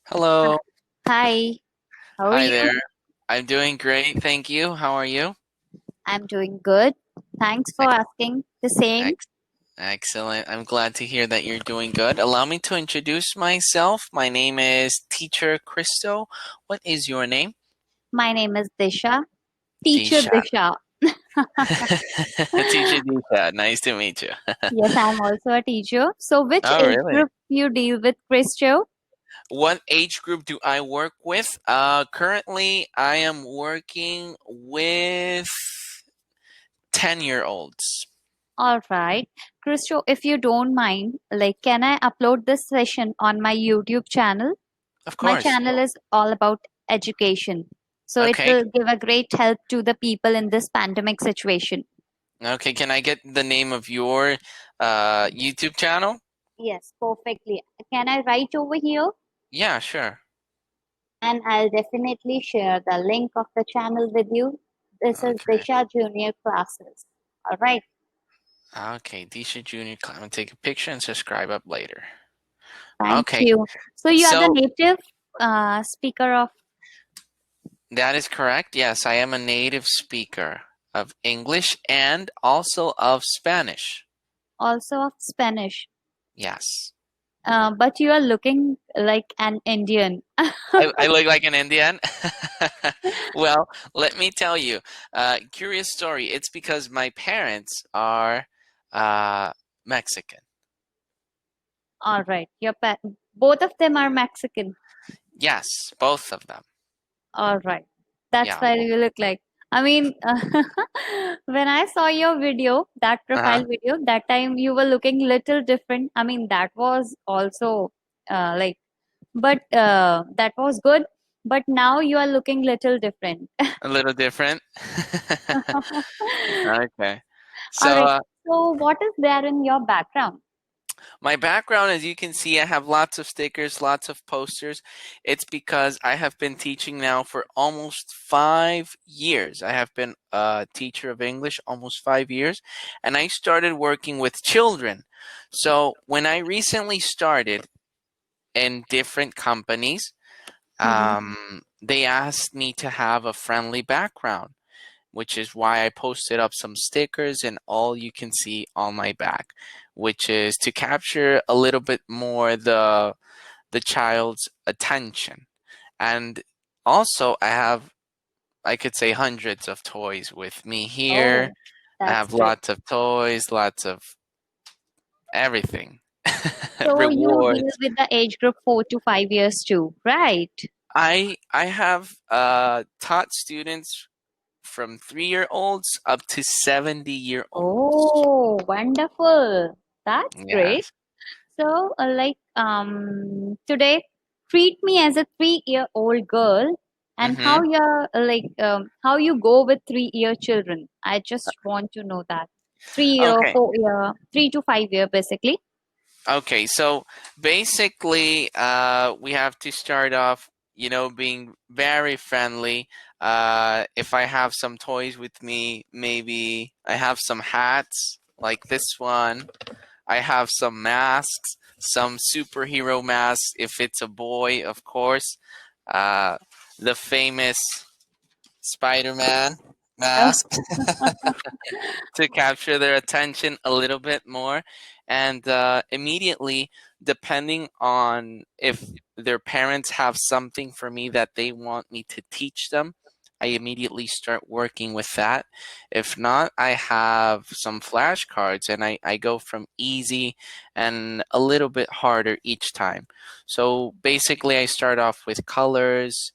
Hello. Hi, how are Hi you? there. I'm doing great, thank you. How are you? I'm doing good. Thanks for Ex- asking. The same. ex- Excellent. I'm glad to hear that you're doing good. Allow me to introduce myself. My name is Teacher Christo. What is your name? My name is Disha, teacher Disha. Disha. Teacher Disha. Nice to meet you. Yes, I'm also a teacher. So, which Oh, age really? group you deal with, Christo? What age group do I work with? Currently, I am working with 10-year-olds. All right, Christo. If you don't mind, can I upload this session on my YouTube channel? Of My course. channel is all about education, so it Okay. will give a great help to the people in this pandemic situation. Okay, can I get the name of your YouTube channel? Yes, perfectly. Can I write over here? Yeah, sure. And I'll definitely share the link of the channel with you. This is Okay. Disha Junior Classes. All right. Okay, Disha Junior. I'm gonna take a picture and subscribe up later. Thank Okay, you. So you are the so native speaker of that is correct. Yes, I am a native speaker of English and also of Spanish. also of Spanish, Yes. but you are looking like an Indian. I look like an Indian. Well, let me tell you, curious story. It's because my parents are uh, Mexican. All right. Both of them are Mexican. Yes, both of them. All right. That's Yeah. why you look like. I mean, when I saw your video, that Uh-huh. profile video, that time you were looking little different. I mean, that was also like, but that was good. But now you are looking little different. A little different. Okay. All So right. So, what is there in your background? my background, as you can see, I have lots of stickers, lots of posters. It's because I have been teaching now for almost 5 years. I have been a teacher of English almost 5 years, and I started working with children. So when I recently started in different companies, Mm-hmm. they asked me to have a friendly background, which is why I posted up some stickers and all you can see on my back, which is to capture a little bit more the child's attention. And also I could say hundreds of toys with me here. Oh, I that's have great. lots of toys, lots of everything. So, you deal Rewards. with the age group 4 to 5 years too, right? I have taught students from 3-year-olds up to 70-year-olds. Oh, wonderful. That's great. Yes. So, today, treat me as a 3-year-old girl, and Mm-hmm. how you go with 3-year children. I just want to know that 3 year, Okay. 4 year, 3 to 5 year, basically. Okay. So basically, we have to start off, being very friendly. If I have some toys with me, maybe I have some hats like this one. I have some masks, some superhero masks. If it's a boy, of course, uh, the famous Spider-Man Oh, mask to capture their attention a little bit more. And immediately, depending on if their parents have something for me that they want me to teach them, I immediately start working with that. If not, I have some flashcards and I go from easy and a little bit harder each time. So basically, I start off with colors.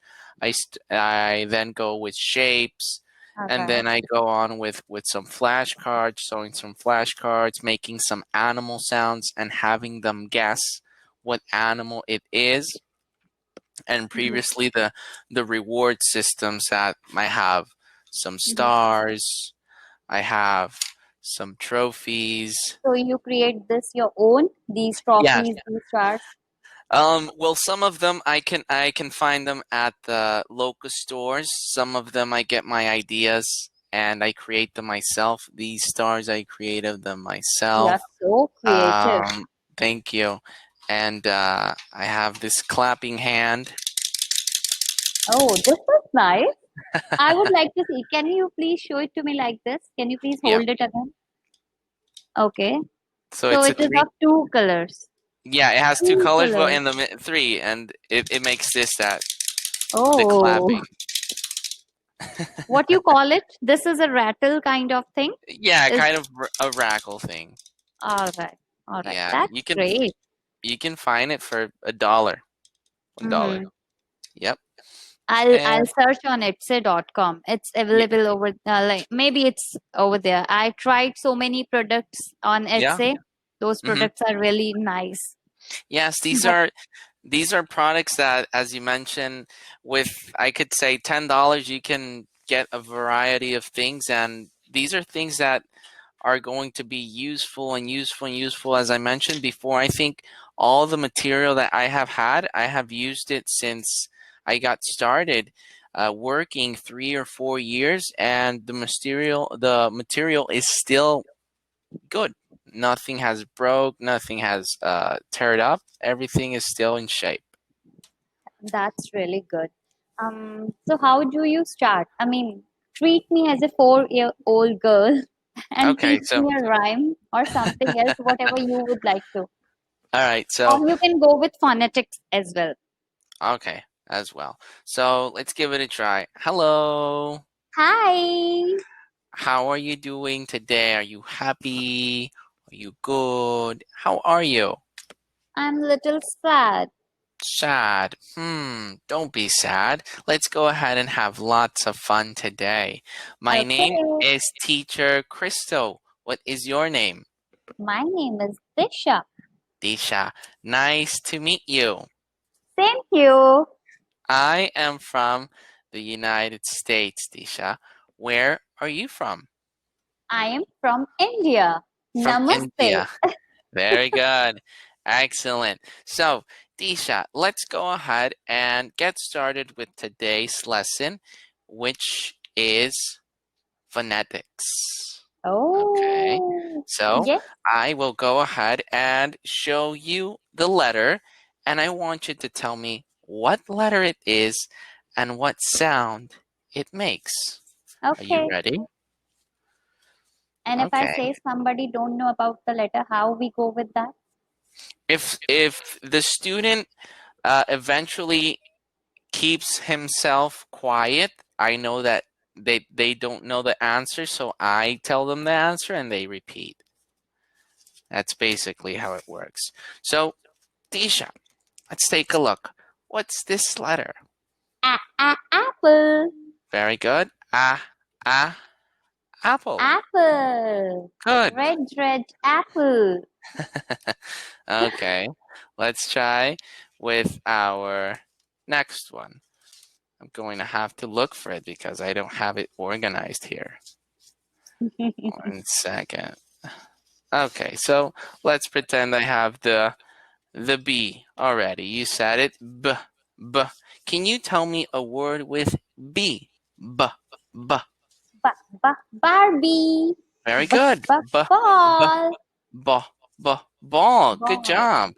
I then go with shapes, all and right. then I go on with some flashcards, showing some flashcards, making some animal sounds, and having them guess what animal it is. And Mhm, previously, the reward systems that I have some mhm. stars, I have some trophies. So you create this your own, these Yes. trophies, these stars. Well, some of them I can find them at the local stores. Some of them I get my ideas and I create them myself. These stars I created them You myself. are so creative. Um, Thank you. And I have this clapping hand. Oh, this is nice. I would like to see. Can you please show it to me like this? Can you please Yeah. hold it again? Okay. So So it's a it is three. of two colors. Yeah, it has two Two colors, but colors. in the three, and it makes this that the Oh, clapping. what you call it? This is a rattle kind of thing. Yeah, Is kind of a rackle thing. all right. All right. Yeah, That's great. you can find it for $1. $1. Mm-hmm. Yep. I'll And search on etsy.com. It's yeah, available over like maybe it's over there. I tried so many products on yeah. Etsy. Those Hmm. products are really nice. Yes, But these are products that, as you mentioned, with I could say $10, you can get a variety of things, and these are things that are going to be useful and useful and useful. As I mentioned before, I think all the material that I have had, I have used it since I got started working 3 or 4 years, and the material is still good. Nothing has broke, nothing has teared up. Everything is still in shape. that's really good. So how do you start? I mean, treat me as a 4-year-old girl and Okay, teach so me a rhyme or something else, whatever you would like to. all right, Or so you can go with phonetics as well. okay as well. So let's give it a try. Hello. Hi, How are you doing today? Are you happy? Are you good? How are you? I'm little sad. Sad. Don't be sad. Let's go ahead and have lots of fun today. My name Okay, is Teacher Crystal. What is your name? my name is Disha. Disha. Nice to meet you. Thank you. I am from the United States, Disha. Where are you from? I am from India. From Namaste. India. Very good. Excellent. So, Disha, let's go ahead and get started with today's lesson, which is phonetics. Okay. Oh, So, yes. I will go ahead and show you the letter, and I want you to tell me what letter it is and what sound it makes. Are you Okay. ready? And if I Okay. say somebody don't know about the letter, how we go with that? If the student eventually keeps himself quiet, I know that they don't know the answer, so I tell them the answer and they repeat. That's basically how it works. So, Tisha, let's take a look. What's this letter? Apple. Very good. Ah, apple. Apple. Good. Red apple. Okay, let's try with our next one. I'm going to have to look for it because I don't have it organized here. 1 second. Okay, so let's pretend I have the B already. You said it. B. Can you tell me a word with B? B. Barbie. Very good. B. Ball. Ball. Good Ball. job.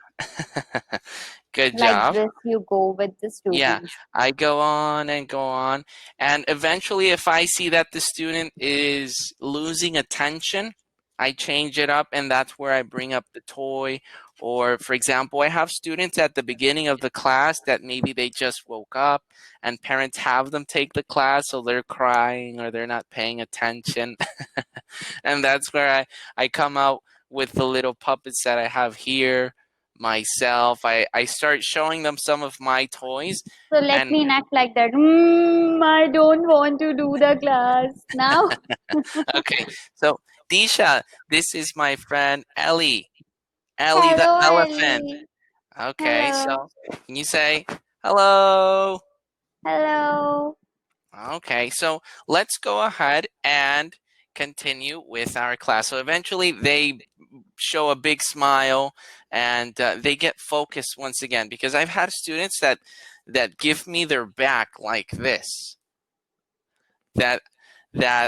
Good Like job. this, you go with the Yeah, students. I go on and go on. And eventually, if I see that the student is losing attention, I change it up, and that's where I bring up the toy. Or, for example, I have students at the beginning of the class that maybe they just woke up, and parents have them take the class, so they're crying or they're not paying attention. And that's where I come out with the little puppets that I have here myself. I start showing them some of my toys. So let And me enact like that. I don't want to do the class now. okay, so Disha, this is my friend Ellie. Ellie the Hello, elephant. Ellie. Okay, Hello. so can you say hello? Hello. Okay, so let's go ahead and continue with our class. So eventually they show a big smile and they get focused once again, because I've had students that give me their back like this, that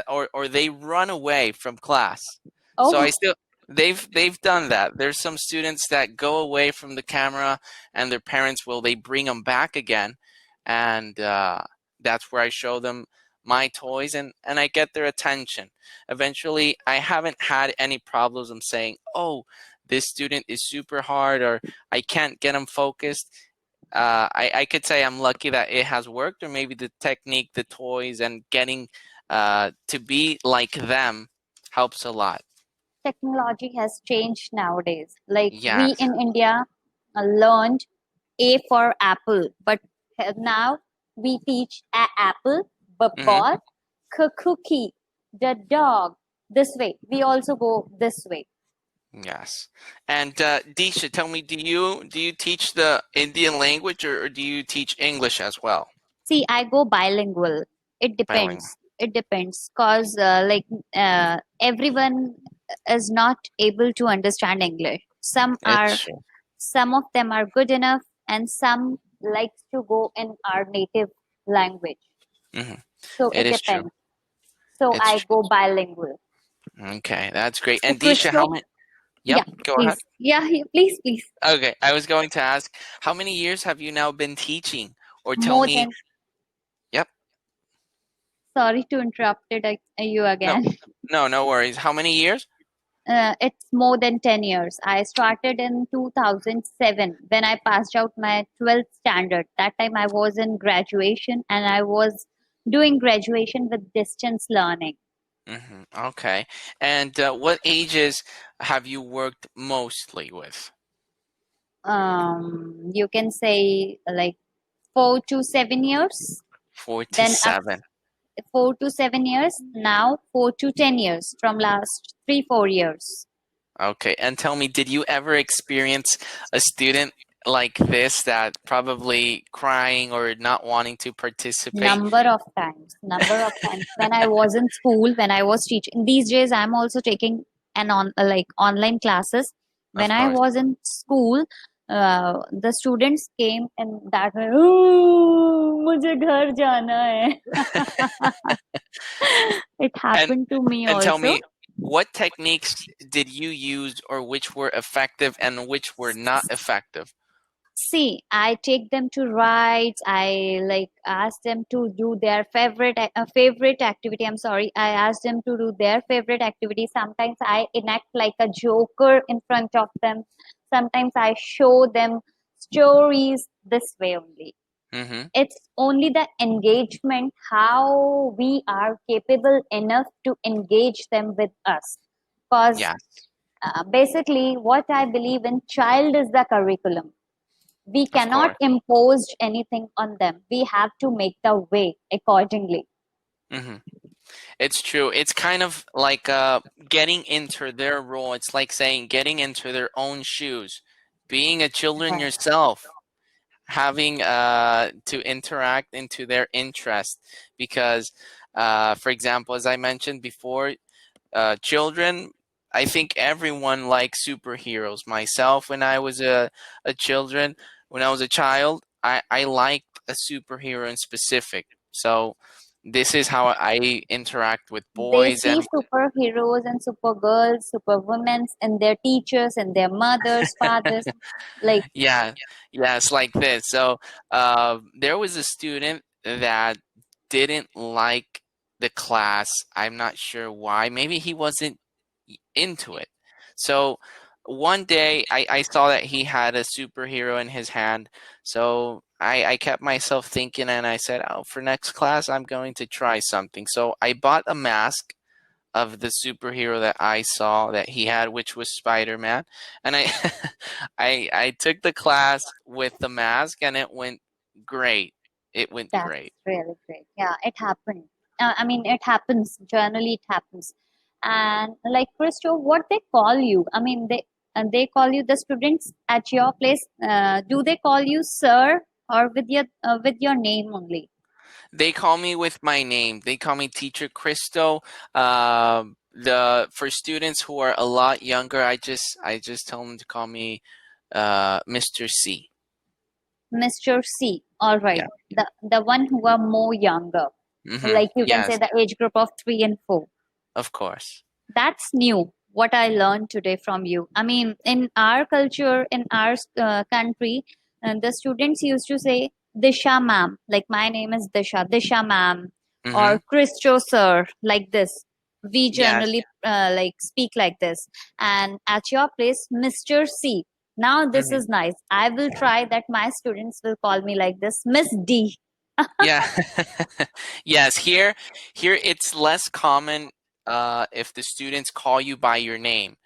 or they run away from class. So I Oh, still they've done that. There's some students that go away from the camera, and their parents will they bring them back again, and that's where I show them my toys, and I get their attention. Eventually, I haven't had any problems. I'm saying, oh, this student is super hard, or I can't get them focused. I could say I'm lucky that it has worked, or maybe the technique, the toys, and getting to be like them helps a lot. Technology has changed nowadays. Like we Yes. in India learned A for apple, but now we teach a apple, Hmm. ball, cookie, the dog. This way, we also go this way. Yes. And Disha, tell me, do you teach the Indian language, or do you teach English as well? See, I go bilingual. It Bilingual. depends. It depends, cause everyone is not able to understand English. It's true. Some of them are good enough, and some likes to go in our native language. Hmm. So It it is true. depends. So It's I true. go bilingual. Okay, that's great. So And Disha, how Christo, many? Yep, yeah, go ahead. please, please, please. Okay, I was going to ask, how many years have you now been teaching? Or tell More me, than yep, Sorry to interrupt you no, again. no worries. How many years? It's more than 10 years. I started in 2007 when I passed out my 12th standard. That time I was in graduation and I was doing graduation with distance learning. Okay. And what ages have you worked mostly with? You can say like 4 to 7 years. Four to Then up seven. 4 to 7 years. Now 4 to 10 years from last 3, 4 years. Okay, and tell me, did you ever experience a student like this that probably crying or not wanting to participate? Number of times when I was in school, when I was teaching. These days I'm also taking an online classes. When Of I course. was in school, the students came and that way, "Oh, मुझे घर जाना है." It And happened to me and tell also. me, what techniques did you use, or which were effective and which were not effective? See, I take them to rides. I like ask them to do their favorite activity. I'm sorry. I ask them to do their favorite activity. Sometimes I enact like a joker in front of them. Sometimes I show them stories this way only. Mm-hmm. It's only the engagement, how we are capable enough to engage them with us. Because Yes, basically, what I believe in, child is the curriculum. We of cannot course. impose anything on them. We have to make the way accordingly. Hmm. It's true. It's kind of like getting into their role. It's like saying getting into their own shoes, being a children Right. yourself, having to interact into their interest. Because, for example, as I mentioned before, children, I think everyone likes superheroes. Myself, when I was a children, when I was a child, I liked a superhero in specific. So this is how I interact with They boys see and superheroes and supergirls, superwomen and their teachers and their mothers, fathers. Like, yeah, yeah, it's like this. So there was a student that didn't like the class. I'm not sure why. Maybe he wasn't into it. So one day I saw that he had a superhero in his hand. So I kept myself thinking, and I said, oh, for next class, I'm going to try something. So I bought a mask of the superhero that I saw that he had, which was Spider-Man. And I I took the class with the mask, and it went great. It went that's great. really great. Yeah, it happened. I mean, it happens. Generally, it happens. And like Christo, what they call you? I mean, they call you the students at your place. Do they call you sir or with your name only? They call me with my name. They call me Teacher Christo. The for students who are a lot younger, I just tell them to call me Mr. C. Mr. C. All right. Yeah. The one who are more younger. Mm-hmm. Like you can say Yes, the age group of 3 and 4. of course. That's new. what I learned today from you. I mean, in our culture, in our country, the students used to say Disha ma'am, like my name is Disha, Disha ma'am, Mm-hmm. or Christo sir, like this. We Yes. generally like speak like this. And at your place, Mr. C. Now this Mm-hmm. is nice. I will try that my students will call me like this, Miss D. Yeah. Yes, here it's less common if the students call you by your name.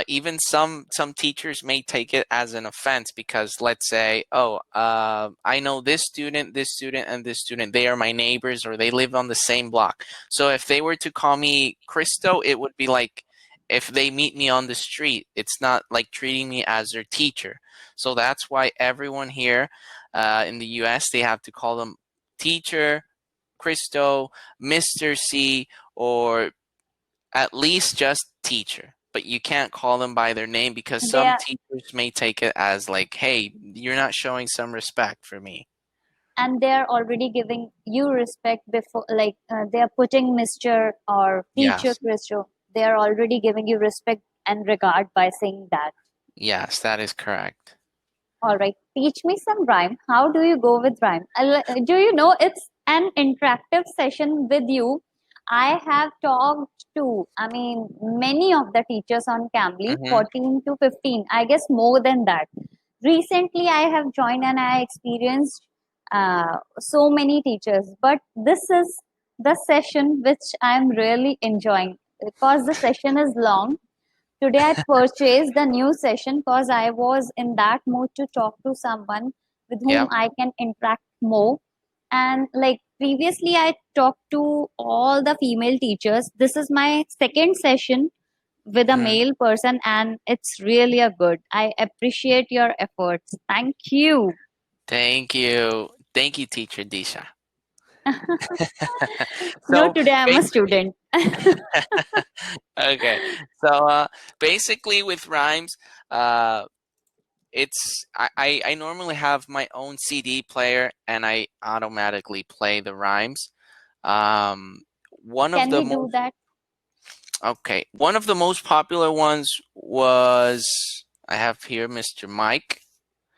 Even some teachers may take it as an offense because let's say, oh, I know this student, and this student. They are my neighbors or they live on the same block. So if they were to call me Christo, it would be like if they meet me on the street. It's not like treating me as their teacher. So that's why everyone here in the U.S. they have to call them teacher, Christo, Mr. C, or at least just teacher. But you can't call them by their name because They some are teachers may take it as like, hey, you're not showing some respect for me. and they are already giving you respect before, like they are putting Mr. or teacher Yes. Christo. They are already giving you respect and regard by saying that. Yes, that is correct. All right, teach me some rhyme. How do you go with rhyme? Do you know it's an interactive session with you? I have talked to, I mean, many of the teachers on Cambly, Mm-hmm. 14 to 15, I guess more than that. Recently, I have joined and I experienced so many teachers, but this is the session which I'm really enjoying because the session is long. Today I purchased the new session because I was in that mood to talk to someone with whom Yep. I can interact more. And like previously, I talked to all the female teachers. This is my second session with a Mm-hmm. male person, and it's really a good. I appreciate your efforts. Thank you. Thank you. Thank you, teacher Disha. No, So today I'm a basically, student. okay. So basically with rhymes, uh I normally have my own CD player and I automatically play the rhymes. Um, one of Can the we do most that, one of the most popular ones was I have here Mr. Mike,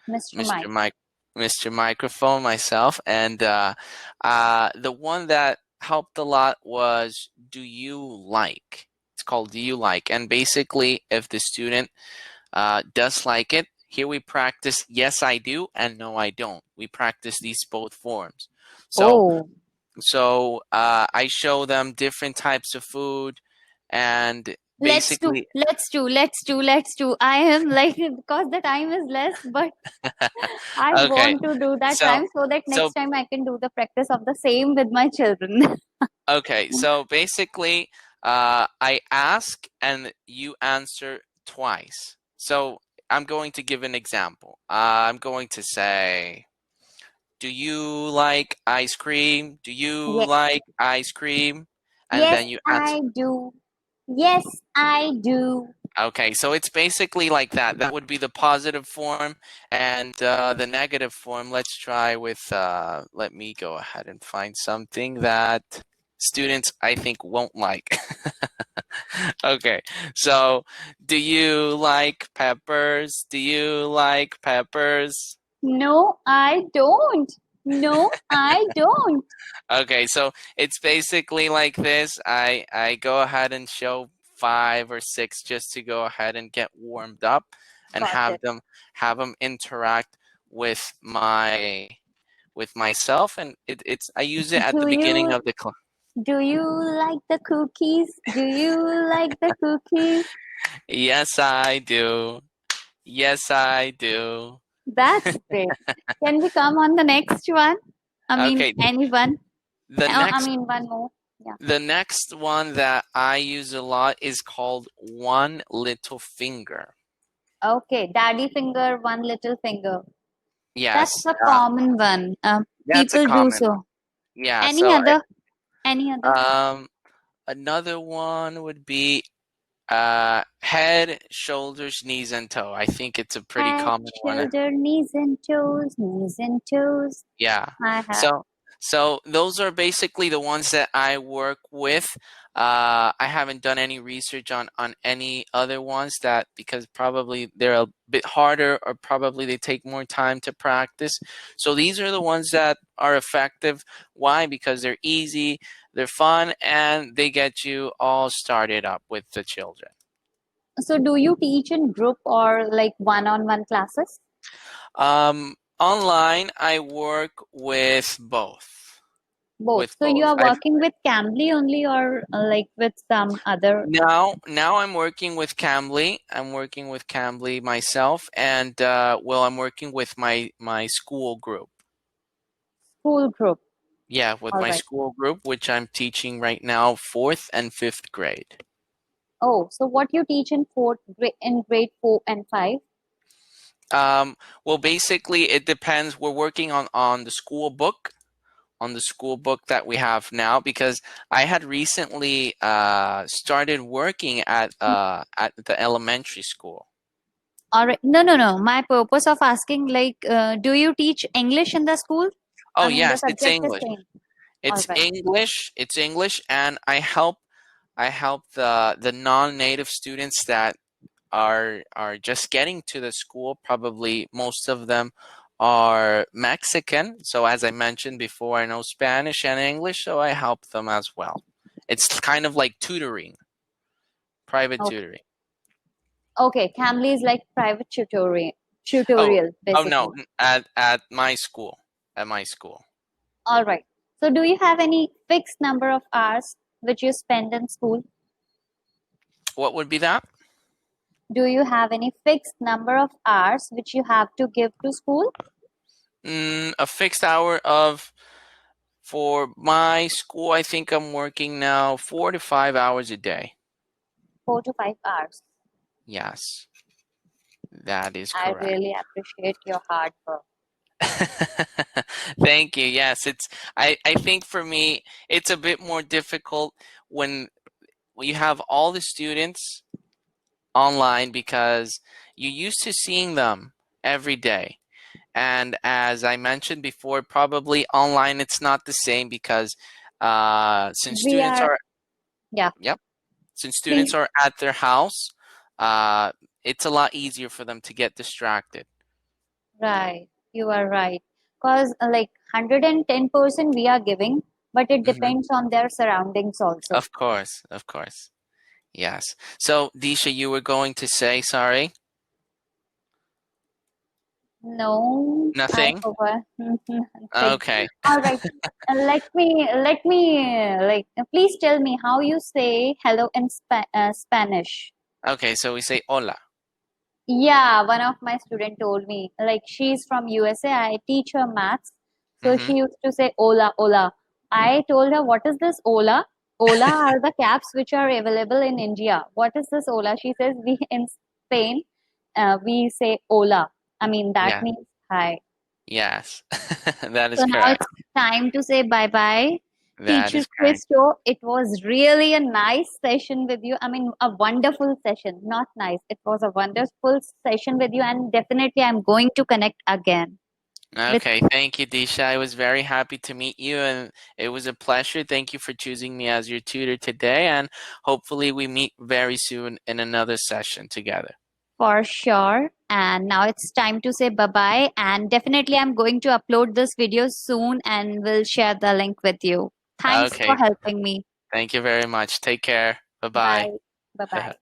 Mr. Mr. Mike? Mike, Mr. Microphone myself, and the one that helped a lot was Do You Like? It's called Do You Like? And basically, if the student does like it, here we practice yes I do and no I don't. We practice these both forms. So Oh, I show them different types of food and let's do, basically let's do, let's do, let's do. I am like, because the time is less, but I okay. want to do that So time so that so next time I can do the practice of the same with my children. okay. So basically I ask and you answer twice. So I'm going to give an example. I'm going to say, do you like ice cream? Do you Yes, like ice cream? And yes, then you answer. I do. Yes, I do. Okay, so it's basically like that. That would be the positive form, and the negative form. Let's try with. Let me go ahead and find something that students I think won't like. Okay, so do you like peppers? Do you like peppers? No, I don't. No, I don't. Okay, so it's basically like this. I go ahead and show 5 or 6 just to go ahead and get warmed up and Got it. have them interact with myself, and it's I use it at the Do beginning you of the class. do you like the cookies? Do you like the cookies? Yes, I do. Yes, I do. That's great. Can we come on the next one? I mean, Okay, anyone? the I next mean, one more. Yeah. the next one that I use a lot is called one little finger. Okay, daddy finger, one little finger. Yes, That's a common one. that's a People do common one. so. Yeah, Any so other? Any other? um another one would be head, shoulders, knees and toe. I think it's a pretty Head, common one. shoulder, knees and toes, knees and toes. Yeah. I have. So So those are basically the ones that I work with. I haven't done any research on any other ones that because probably they're a bit harder or probably they take more time to practice. So these are the ones that are effective. Why? Because they're easy, they're fun, and they get you all started up with the children. So do you teach in group or like one-on-one classes? Online, I work with both. Both. With So you both. are working with Cambly only or like with some other Now I'm working with Cambly. I'm working with Cambly myself, and well, I'm working with my school group. school group? Yeah, with All my right. school group, which I'm teaching right now, fourth and fifth grade. Oh, so what you teach in fourth grade in grade 4 and 5? Um, well, basically, it depends. We're working on the school book, on the school book that we have now, because I had recently started working at the elementary school. All right. No, no, no. My purpose of asking, like, do you teach English in the school? Oh I mean, the yes, it's subject is English. same. All It's right. English. It's English, and I help the non-native students that are just getting to the school. Probably most of them are Mexican. So as I mentioned before, I know Spanish and English, so I help them as well. It's kind of like tutoring, private Okay. tutoring. Okay. Cambly is like private tutorial, Oh, tutorial oh no, basically. at my school, at my school. All right. So do you have any fixed number of hours which you spend in school? What would be that? Do you have any fixed number of hours which you have to give to school? A fixed hour of for my school. I think I'm working now 4 to 5 hours a day. 4 to 5 hours. Yes, that is I correct. really appreciate your hard work. Thank you. Yes, I think for me it's a bit more difficult when you have all the students online because you're used to seeing them every day. And as I mentioned before, probably online it's not the same because since We students are, are yeah, yep, since students please. are at their house, uh, it's a lot easier for them to get distracted. Right, you are right. Because like 110% we are giving, but it Hmm. depends on their surroundings also. Of course, of course. Yes. So, Disha, you were going to say, sorry, No, I nothing? forgot. Nothing. Okay. All right. Please tell me how you say hello in Spanish. Okay, so we say hola. Yeah, one of my student told me, like she's from USA. I teach her maths. So Hmm. she used to say hola, hola. I told her, what is this hola? Hola are the caps which are available in India. What is this hola? She says we in Spain, we say hola. I mean, that Yeah. means hi. Yes. That is So now correct. it's time to say bye bye. That Teacher is correct. Christo, it was really a nice session with you. I mean, a wonderful session. Not nice. It was a wonderful session with you, and definitely I'm going to connect again with Okay, thank you, Disha. I was very happy to meet you, and it was a pleasure. Thank you for choosing me as your tutor today, and hopefully we meet very soon in another session together. for sure. And now it's time to say bye bye. And definitely I'm going to upload this video soon and will share the link with you. Thanks for Okay, helping me. thank you very much. Take care. Bye-bye. Bye. Bye bye.